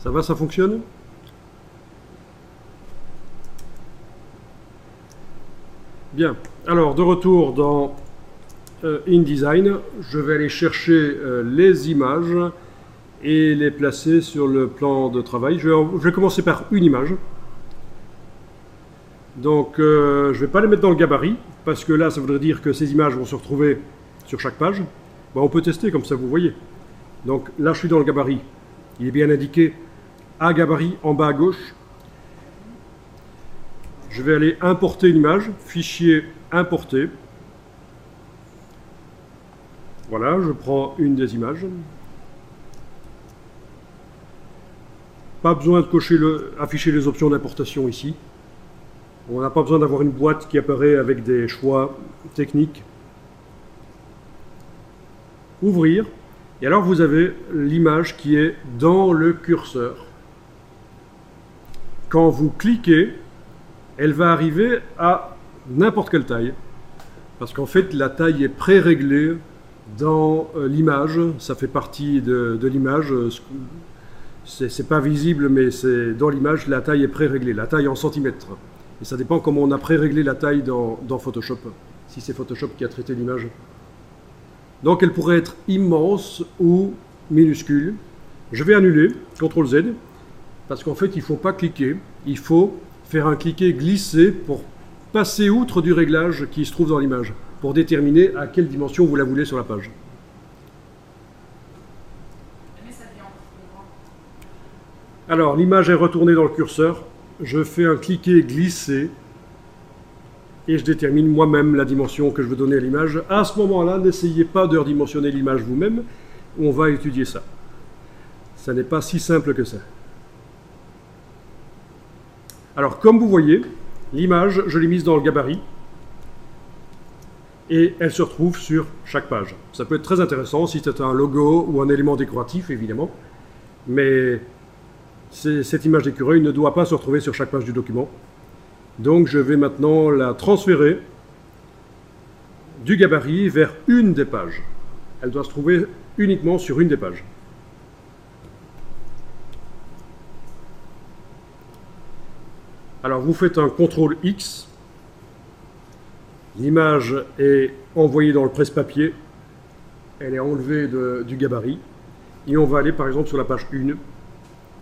Ça va, ça fonctionne? Bien. Alors, de retour dans InDesign, je vais aller chercher les images et les placer sur le plan de travail. Je vais commencer par une image. Donc, je ne vais pas les mettre dans le gabarit, parce que là, ça voudrait dire que ces images vont se retrouver sur chaque page. Bon, on peut tester, comme ça vous voyez. Donc là, je suis dans le gabarit. Il est bien indiqué à gabarit en bas à gauche. Je vais aller importer une image, fichier importer. Voilà, je prends une des images. Pas besoin de afficher les options d'importation ici. On n'a pas besoin d'avoir une boîte qui apparaît avec des choix techniques. Ouvrir. Et alors vous avez l'image qui est dans le curseur. Quand vous cliquez, elle va arriver à n'importe quelle taille. Parce qu'en fait, la taille est pré-réglée dans l'image. Ça fait partie de l'image. C'est pas visible, mais c'est dans l'image, la taille est pré-réglée. La taille en centimètres. Et ça dépend comment on a pré-réglé la taille dans Photoshop. Si c'est Photoshop qui a traité l'image. Donc elle pourrait être immense ou minuscule. Je vais annuler, CTRL Z, parce qu'en fait il ne faut pas cliquer, il faut faire un cliquer glissé pour passer outre du réglage qui se trouve dans l'image, pour déterminer à quelle dimension vous la voulez sur la page. Alors l'image est retournée dans le curseur, je fais un cliquer glissé, et je détermine moi-même la dimension que je veux donner à l'image. À ce moment-là, n'essayez pas de redimensionner l'image vous-même, on va étudier ça. Ça n'est pas si simple que ça. Alors, comme vous voyez, l'image, je l'ai mise dans le gabarit, et elle se retrouve sur chaque page. Ça peut être très intéressant si c'est un logo ou un élément décoratif, évidemment, mais cette image d'écureuil ne doit pas se retrouver sur chaque page du document. Donc je vais maintenant la transférer du gabarit vers une des pages. Elle doit se trouver uniquement sur une des pages. Alors vous faites un CTRL X. L'image est envoyée dans le presse-papier. Elle est enlevée du gabarit. Et on va aller par exemple sur la page 1.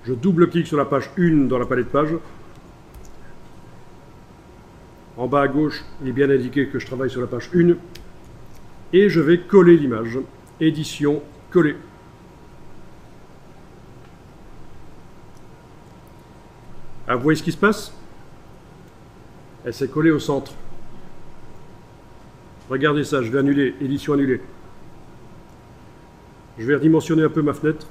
Je double-clique sur la page 1 dans la palette page. En bas à gauche, il est bien indiqué que je travaille sur la page 1. Et je vais coller l'image. Édition, coller. Ah, vous voyez ce qui se passe? Elle s'est collée au centre. Regardez ça, je vais annuler. Édition annulée. Je vais redimensionner un peu ma fenêtre.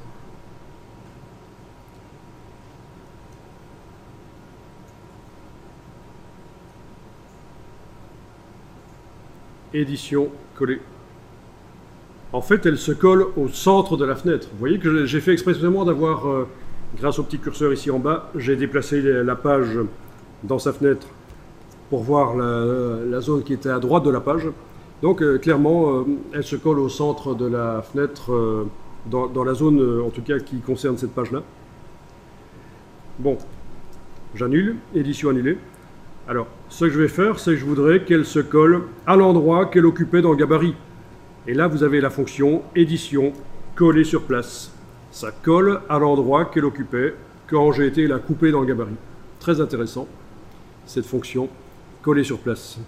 Édition, coller. En fait, elle se colle au centre de la fenêtre. Vous voyez que j'ai fait expressément d'avoir, grâce au petit curseur ici en bas, j'ai déplacé la page dans sa fenêtre pour voir la zone qui était à droite de la page. Donc, clairement, elle se colle au centre de la fenêtre, dans la zone, en tout cas, qui concerne cette page-là. Bon, j'annule, édition annulée. Alors, ce que je vais faire, c'est que je voudrais qu'elle se colle à l'endroit qu'elle occupait dans le gabarit. Et là, vous avez la fonction édition, coller sur place. Ça colle à l'endroit qu'elle occupait quand j'ai été la couper dans le gabarit. Très intéressant, cette fonction, coller sur place.